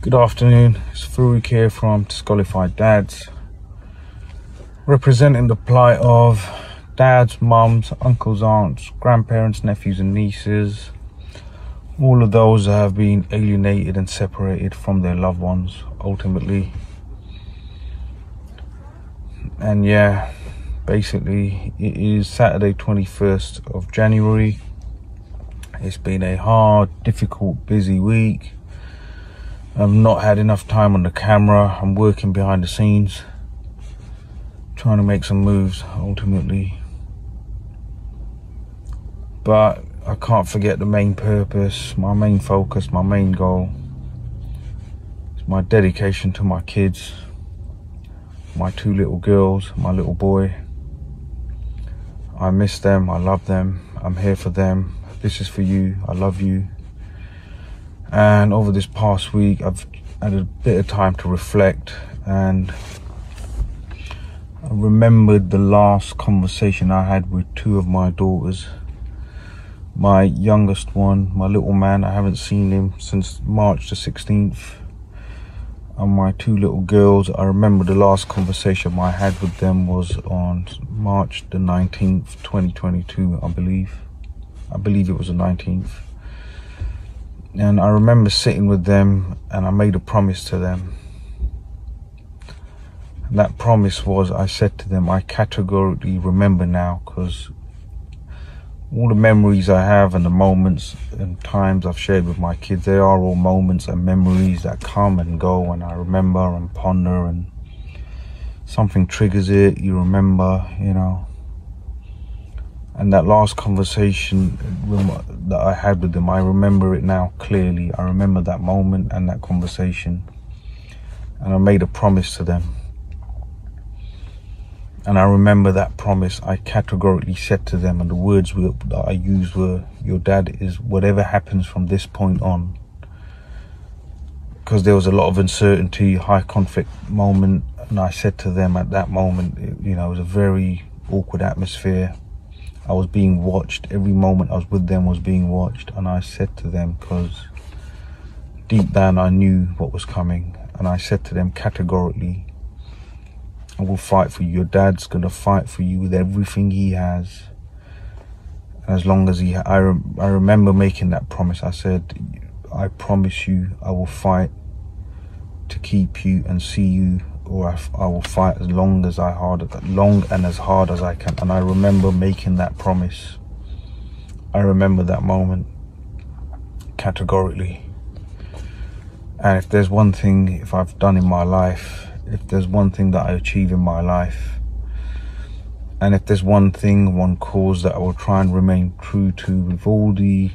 Good afternoon, it's Farouk here from Disqualified Dads, representing the plight of dads, mums, uncles, aunts, grandparents, nephews and nieces, all of those that have been alienated and separated from their loved ones ultimately. And yeah, basically it is Saturday 21st of January. It's been a hard, difficult, busy week. I've not had enough time on the camera. I'm working behind the scenes, trying to make some moves ultimately. But I can't forget the main purpose, my main focus, my main goal. It's my dedication to my kids, my two little girls, my little boy. I miss them, I love them, I'm here for them. This is for you, I love you. And over this past week, I've had a bit of time to reflect, and I remembered the last conversation I had with two of my daughters. My youngest one, my little man, I haven't seen him since March the 16th. And my two little girls, I remember the last conversation I had with them was on March the 19th, 2022, I believe. I believe it was the 19th. And I remember sitting with them and I made a promise to them. And that promise was, I said to them, I categorically remember now, because all the memories I have and the moments and times I've shared with my kids, they are all moments and memories that come and go, and I remember and ponder, and something triggers it, you remember, you know. And that last conversation that I had with them, I remember it now clearly. I remember that moment and that conversation. And I made a promise to them. And I remember that promise I categorically said to them, and the words that I used were, your dad is whatever happens from this point on. Because there was a lot of uncertainty, high conflict moment. And I said to them at that moment, you know, it was a very awkward atmosphere. I was being watched. Every moment I was with them was being watched. And I said to them, because deep down I knew what was coming. And I said to them categorically, I will fight for you. Your dad's going to fight for you with everything he has. And as long as I remember making that promise. I said, I promise you I will fight to keep you and see you. Or I will fight as long and as hard as I can. And I remember making that promise. I remember that moment categorically. And if there's one thing, if I've done in my life, if there's one thing that I achieve in my life, and if there's one thing, one cause that I will try and remain true to, with all the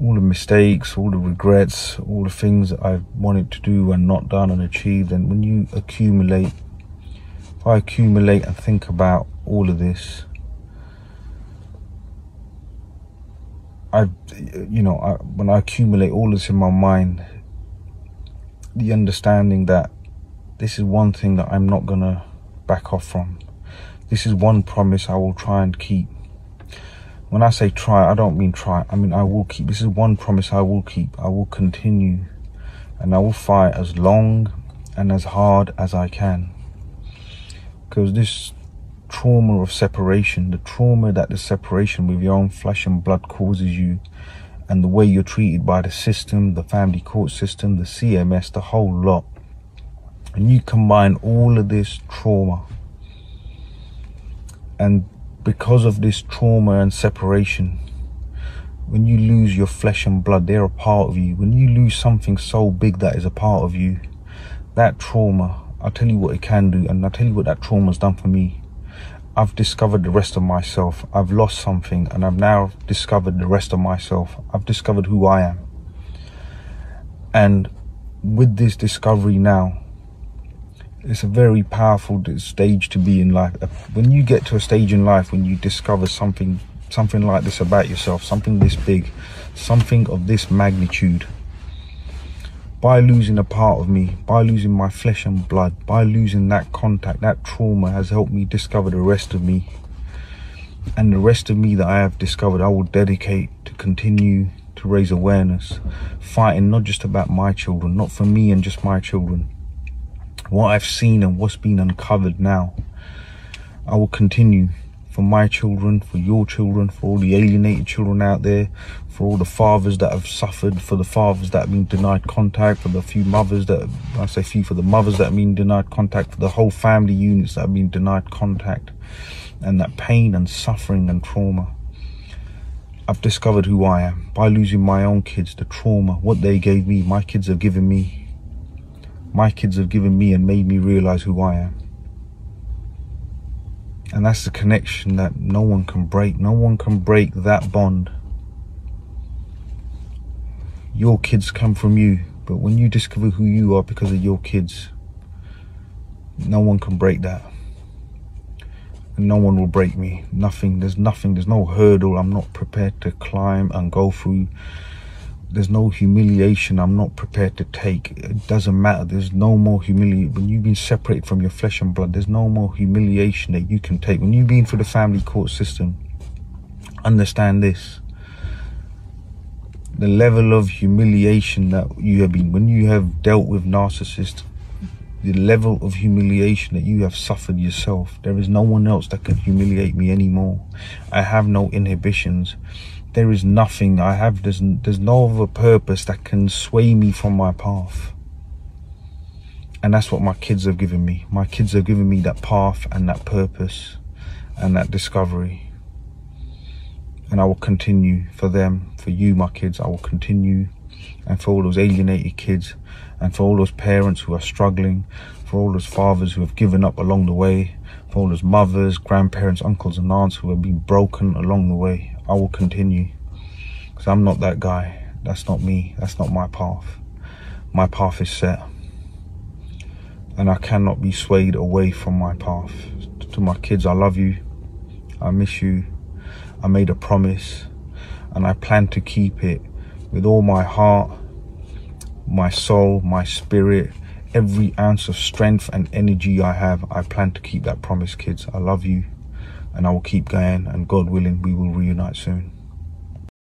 mistakes, all the regrets, all the things that I've wanted to do and not done and achieved. And when you accumulate, if I accumulate and think about all of this, when I accumulate all this in my mind, the understanding that this is one thing that I'm not gonna back off from. This is one promise I will try and keep. When I say try, I don't mean try. I mean, I will keep. This is one promise I will keep. I will continue. And I will fight as long and as hard as I can. Because this trauma of separation, the trauma that the separation with your own flesh and blood causes you, and the way you're treated by the system, the family court system, the CMS, the whole lot. And you combine all of this trauma, and because of this trauma and separation, when you lose your flesh and blood, they're a part of you. When you lose something so big that is a part of you, that trauma, I'll tell you what it can do, and I'll tell you what that trauma's done for me. I've discovered the rest of myself. I've lost something, and I've now discovered the rest of myself. I've discovered who I am. And with this discovery now, it's a very powerful stage to be in life. When you get to a stage in life when you discover something like this about yourself, something this big, something of this magnitude, by losing a part of me, by losing my flesh and blood, by losing that contact, that trauma has helped me discover the rest of me. And the rest of me that I have discovered, I will dedicate to continue to to raise awareness, fighting not just about my children, not for me and just my children. What I've seen and what's been uncovered now, I will continue for my children, for your children, for all the alienated children out there, for all the fathers that have suffered, for the fathers that have been denied contact, for the few mothers that, I say few, for the mothers that have been denied contact, for the whole family units that have been denied contact, and that pain and suffering and trauma. I've discovered who I am by losing my own kids, the trauma, what they gave me, my kids have given me. My kids have given me and made me realize who I am. And that's the connection that no one can break. No one can break that bond. Your kids come from you, but when you discover who you are because of your kids, no one can break that. And no one will break me. Nothing, there's no hurdle I'm not prepared to climb and go through. There's no humiliation I'm not prepared to take. It doesn't matter. There's no more humiliation. When you've been separated from your flesh and blood, there's no more humiliation that you can take. When you've been through the family court system, understand this. The level of humiliation that you have been, when you have dealt with narcissists, the level of humiliation that you have suffered yourself, there is no one else that can humiliate me anymore. I have no inhibitions. There is nothing I have, there's no other purpose that can sway me from my path. And that's what my kids have given me. My kids have given me that path and that purpose and that discovery. And I will continue for them, for you, my kids, I will continue. And for all those alienated kids, and for all those parents who are struggling, for all those fathers who have given up along the way, for all those mothers, grandparents, uncles and aunts who have been broken along the way, I will continue. Because I'm not that guy. That's not me. That's not my path. My path is set. And I cannot be swayed away from my path. To my kids, I love you. I miss you. I made a promise. And I plan to keep it with all my heart, my soul, my spirit, every ounce of strength and energy I have. I plan to keep that promise, kids. I love you. And I will keep going, and God willing, we will reunite soon.